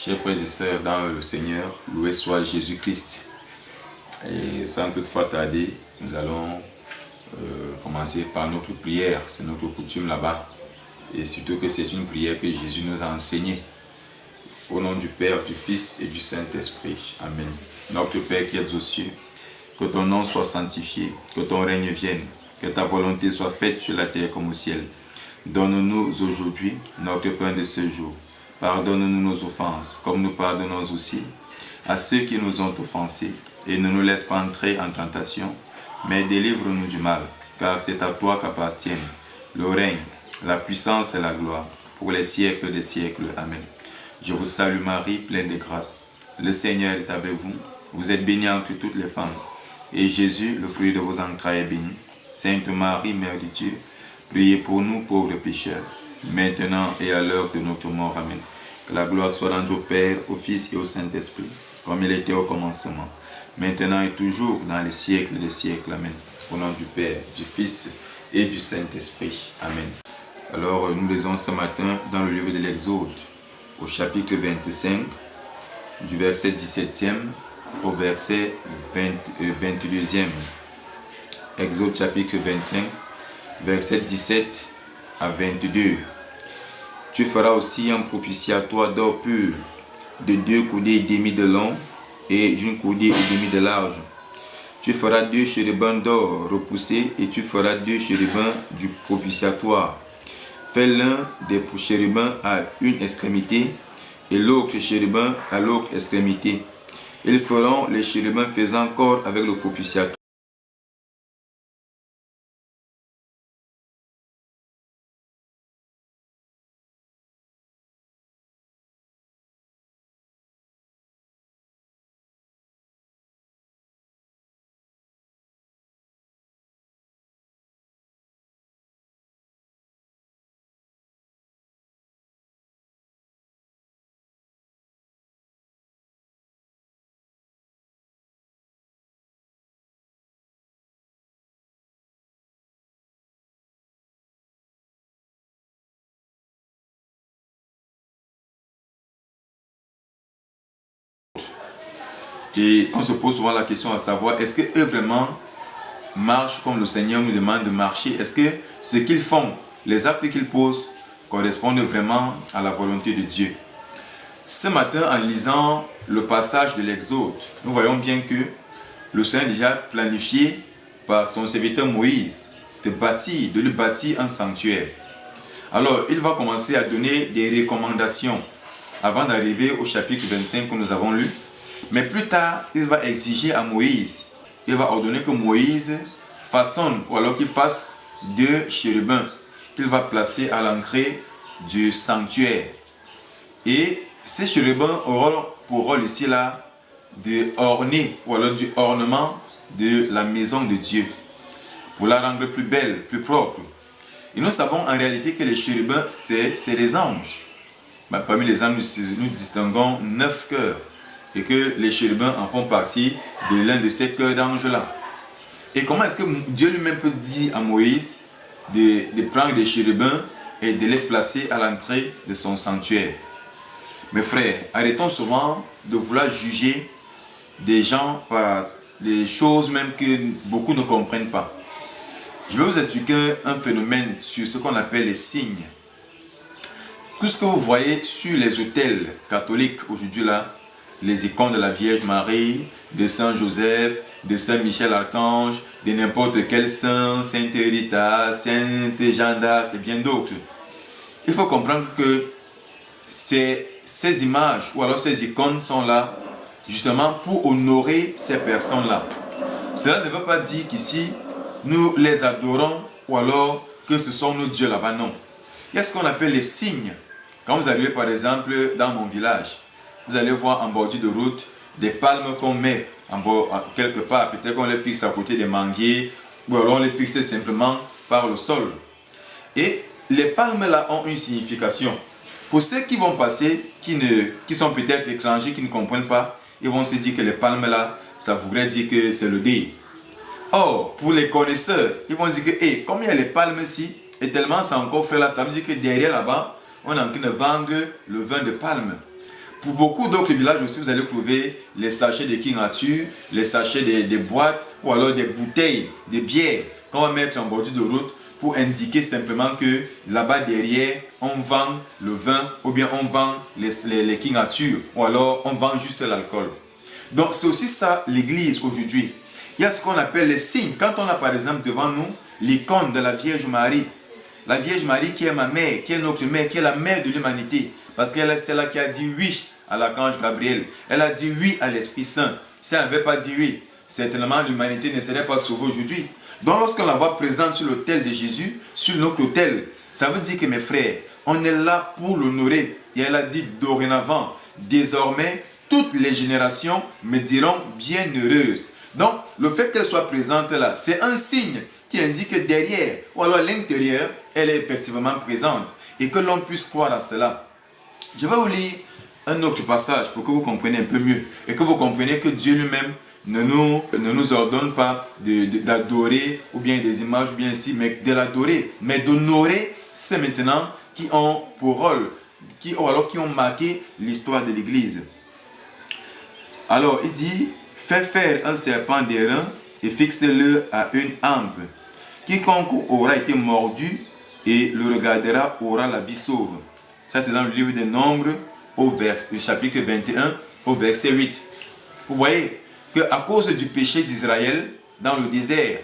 Chers frères et sœurs dans le Seigneur, loué soit Jésus-Christ. Et sans toutefois tarder, nous allons commencer par notre prière. C'est notre coutume là-bas. Et surtout que c'est une prière que Jésus nous a enseignée. Au nom du Père, du Fils et du Saint-Esprit. Amen. Notre Père qui es aux cieux, que ton nom soit sanctifié, que ton règne vienne, que ta volonté soit faite sur la terre comme au ciel. Donne-nous aujourd'hui notre pain de ce jour. Pardonne-nous nos offenses, comme nous pardonnons aussi à ceux qui nous ont offensés. Et ne nous laisse pas entrer en tentation, mais délivre-nous du mal, car c'est à toi qu'appartiennent le règne, la puissance et la gloire, pour les siècles des siècles. Amen. Je vous salue Marie, pleine de grâce. Le Seigneur est avec vous. Vous êtes bénie entre toutes les femmes. Et Jésus, le fruit de vos entrailles, est béni. Sainte Marie, Mère de Dieu, priez pour nous pauvres pécheurs, maintenant et à l'heure de notre mort. Amen. Que la gloire soit rendue au Père, au Fils et au Saint-Esprit, comme il était au commencement, maintenant et toujours, dans les siècles des siècles. Amen. Au nom du Père, du Fils et du Saint-Esprit. Amen. Alors, nous lisons ce matin dans le livre de l'Exode, au chapitre 25, du verset 17e au verset 22e. Exode chapitre 25, verset 17 à 22. Tu feras aussi un propitiatoire d'or pur, de 2 coudées et demi de long et d'une coudée et demi de large. Tu feras 2 chérubins d'or repoussés et tu feras 2 chérubins du propitiatoire. Fais l'un des chérubins à une extrémité et l'autre chérubin à l'autre extrémité. Ils feront les chérubins faisant corps avec le propitiatoire. Et on se pose souvent la question à savoir, est-ce qu'eux vraiment marchent comme le Seigneur nous demande de marcher? Est-ce que ce qu'ils font, les actes qu'ils posent, correspondent vraiment à la volonté de Dieu? Ce matin, en lisant le passage de l'Exode, nous voyons bien que le Seigneur a déjà planifié par son serviteur Moïse de lui bâtir un sanctuaire. Alors, il va commencer à donner des recommandations avant d'arriver au chapitre 25 que nous avons lu. Mais plus tard, il va exiger à Moïse, il va ordonner que Moïse façonne, ou alors qu'il fasse 2 chérubins qu'il va placer à l'entrée du sanctuaire. Et ces chérubins auront pour rôle ici là de orner, ou alors du ornement de la maison de Dieu, pour la rendre plus belle, plus propre. Et nous savons en réalité que les chérubins, c'est les anges. Mais parmi les anges, nous distinguons 9 cœurs. Et que les chérubins en font partie de l'un de ces cœurs d'anges-là. Et comment est-ce que Dieu lui-même peut dire à Moïse de prendre des chérubins et de les placer à l'entrée de son sanctuaire? Mes frères, arrêtons souvent de vouloir juger des gens par des choses même que beaucoup ne comprennent pas. Je vais vous expliquer un phénomène sur ce qu'on appelle les signes. Tout ce que vous voyez sur les autels catholiques aujourd'hui là, les icônes de la Vierge Marie, de Saint Joseph, de Saint Michel Archange, de n'importe quel saint, Sainte Rita, Sainte Jeanne d'Arc et bien d'autres. Il faut comprendre que ces images ou alors ces icônes sont là justement pour honorer ces personnes-là. Cela ne veut pas dire qu'ici nous les adorons ou alors que ce sont nos dieux là-bas, non. Il y a ce qu'on appelle les signes. Quand vous arrivez par exemple dans mon village, vous allez voir en bordure de route des palmes qu'on met quelque part. Peut-être qu'on les fixe à côté des manguiers ou alors on les fixe simplement par le sol. Et les palmes là ont une signification. Pour ceux qui vont passer, qui sont peut-être étrangers, qui ne comprennent pas, ils vont se dire que les palmes là, ça voudrait dire que c'est le dé. Or, pour les connaisseurs, ils vont dire que comme il y a les palmes ici, et tellement c'est encore fait là, ça veut dire que derrière là-bas, on est en train de vendre le vin de palme. Pour beaucoup d'autres villages aussi, vous allez trouver les sachets de King Arthur, les sachets des boîtes ou alors des bouteilles de bière qu'on va mettre en bordure de route pour indiquer simplement que là-bas derrière, on vend le vin ou bien on vend les King Arthur ou alors on vend juste l'alcool. Donc c'est aussi ça l'église aujourd'hui. Il y a ce qu'on appelle les signes. Quand on a par exemple devant nous l'icône de la Vierge Marie, la Vierge Marie qui est ma mère, qui est notre mère, qui est la mère de l'humanité, parce qu'elle est celle qui a dit oui à l'archange Gabriel. Elle a dit oui à l'Esprit Saint. Si elle n'avait pas dit oui, certainement l'humanité ne serait pas sauvée aujourd'hui. Donc lorsqu'on la voit présente sur l'autel de Jésus, sur notre autel, ça veut dire que mes frères, on est là pour l'honorer. Et elle a dit dorénavant, désormais, toutes les générations me diront bienheureuse. Donc le fait qu'elle soit présente là, c'est un signe qui indique que derrière, ou alors à l'intérieur, elle est effectivement présente. Et que l'on puisse croire à cela. Je vais vous lire un autre passage pour que vous compreniez un peu mieux. Et que vous compreniez que Dieu lui-même ne nous ordonne pas d'adorer ou bien des images ou bien ici, mais de l'adorer. Mais d'honorer ceux maintenant qui ont pour rôle, qui ont marqué l'histoire de l'Église. Alors il dit, fais faire un serpent d'airain et fixe-le à une hampe. Quiconque aura été mordu et le regardera aura la vie sauve. Ça c'est dans le livre des Nombres au chapitre 21 au verset 8. Vous voyez qu'à cause du péché d'Israël dans le désert,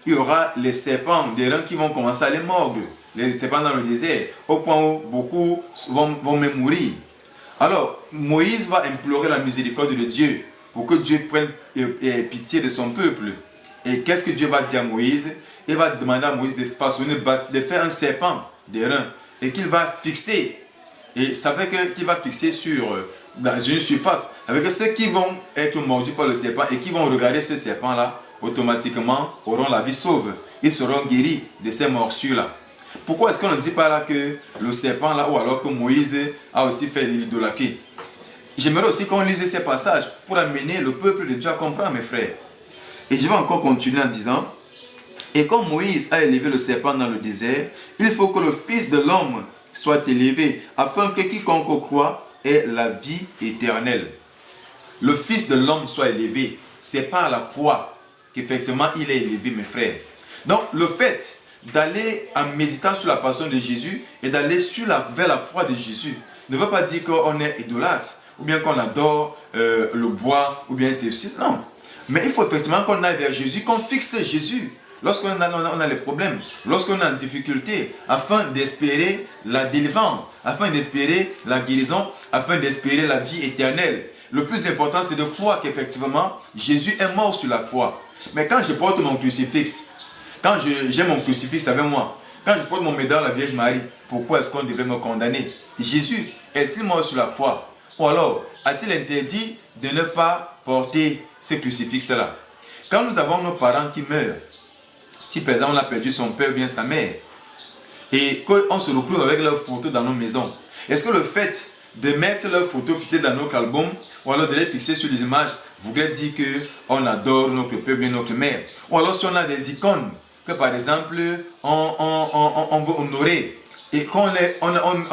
il y aura les serpents d'airain qui vont commencer à les mordre. Les serpents dans le désert, au point où beaucoup vont même mourir. Alors Moïse va implorer la miséricorde de Dieu pour que Dieu prenne pitié de son peuple. Et qu'est-ce que Dieu va dire à Moïse? Il va demander à Moïse de façonner, de faire un serpent d'airain et qu'il va fixer. Et ça fait qu'il va fixer dans une surface. Avec ceux qui vont être mordus par le serpent et qui vont regarder ce serpent-là, automatiquement auront la vie sauve. Ils seront guéris de ces morsures-là. Pourquoi est-ce qu'on ne dit pas là que le serpent-là, ou alors que Moïse a aussi fait de l'idolâtrie? J'aimerais aussi qu'on lise ces passages pour amener le peuple de Dieu à comprendre, mes frères. Et je vais encore continuer en disant, et comme Moïse a élevé le serpent dans le désert, il faut que le Fils de l'homme soit élevé, afin que quiconque croit ait la vie éternelle. Le Fils de l'homme soit élevé, c'est par la foi qu'effectivement il est élevé, mes frères. Donc le fait d'aller en méditant sur la passion de Jésus et d'aller vers la croix de Jésus ne veut pas dire qu'on est idolâtre, ou bien qu'on adore le bois, ou bien ceci, non. Mais il faut effectivement qu'on aille vers Jésus, qu'on fixe Jésus lorsqu'on a les problèmes, lorsqu'on est en difficulté, afin d'espérer la délivrance, afin d'espérer la guérison, afin d'espérer la vie éternelle. Le plus important, c'est de croire qu'effectivement, Jésus est mort sur la croix. Mais quand je porte mon crucifix, quand j'ai mon crucifix avec moi, quand je porte mon médaille à la Vierge Marie, pourquoi est-ce qu'on devrait me condamner? Jésus est-il mort sur la croix? Ou alors, a-t-il interdit de ne pas porter ce crucifix-là? Quand nous avons nos parents qui meurent, si par exemple on a perdu son père ou bien sa mère, et qu'on se retrouve avec leurs photos dans nos maisons, est-ce que le fait de mettre leurs photos peut-être dans notre album, ou alors de les fixer sur les images, voudrait dire qu'on adore notre père ou bien notre mère? Ou alors si on a des icônes, que par exemple on veut honorer, et qu'on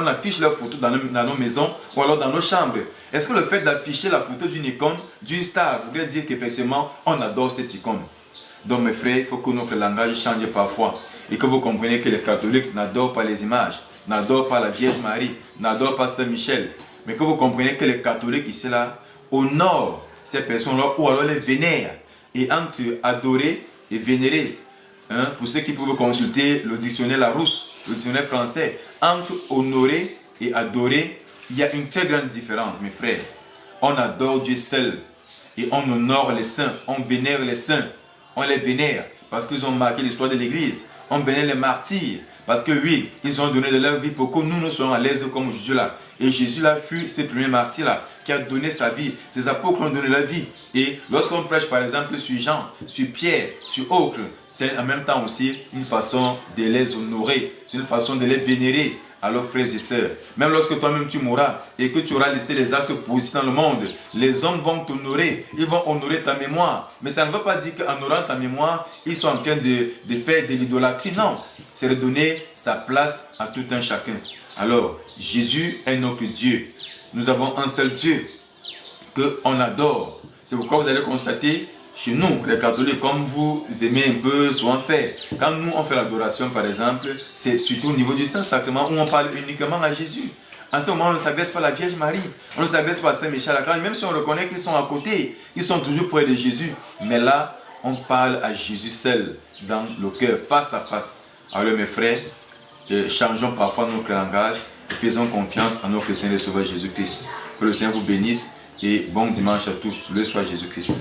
affiche leurs photos dans nos maisons ou alors dans nos chambres, est-ce que le fait d'afficher la photo d'une icône, d'une star, voudrait dire qu'effectivement on adore cette icône? Donc mes frères, il faut que notre langage change parfois et que vous compreniez que les catholiques n'adorent pas les images, n'adorent pas la Vierge Marie, n'adorent pas Saint Michel, mais que vous compreniez que les catholiques ici là honorent ces personnes-là ou alors les vénèrent. Et entre adorer et vénérer, pour ceux qui peuvent consulter le dictionnaire Larousse, le dictionnaire français, entre honorer et adorer, il y a une très grande différence, mes frères. On adore Dieu seul et on honore les saints, on vénère les saints, on les vénère parce qu'ils ont marqué l'histoire de l'Église. On vénère les martyrs parce que oui, ils ont donné de leur vie pour que nous soyons à l'aise comme Jésus là. Et Jésus là fut ces premiers martyrs là qui a donné sa vie. Ces apôtres ont donné leur vie. Et lorsqu'on prêche par exemple sur Jean, sur Pierre, sur autres, c'est en même temps aussi une façon de les honorer, c'est une façon de les vénérer. Alors frères et sœurs, même lorsque toi-même tu mourras et que tu auras laissé les actes positifs dans le monde, les hommes vont t'honorer, ils vont honorer ta mémoire. Mais ça ne veut pas dire qu'en honorant ta mémoire, ils sont en train de faire de l'idolâtrie. Non, c'est de donner sa place à tout un chacun. Alors, Jésus est notre Dieu. nous avons un seul Dieu qu'on adore. C'est pourquoi vous allez constater chez nous, les catholiques, comme vous aimez un peu souvent faire, quand nous on fait l'adoration par exemple, c'est surtout au niveau du Saint-Sacrement où on parle uniquement à Jésus. En ce moment, on ne s'adresse pas à la Vierge Marie, on ne s'adresse pas à Saint-Michel-Archange, même si on reconnaît qu'ils sont à côté, qu'ils sont toujours près de Jésus. Mais là, on parle à Jésus seul, dans le cœur, face à face. Alors mes frères, changeons parfois notre langage et faisons confiance en notre Seigneur et Sauveur Jésus-Christ. Que le Seigneur vous bénisse et bon dimanche à tous. Le soit Jésus-Christ.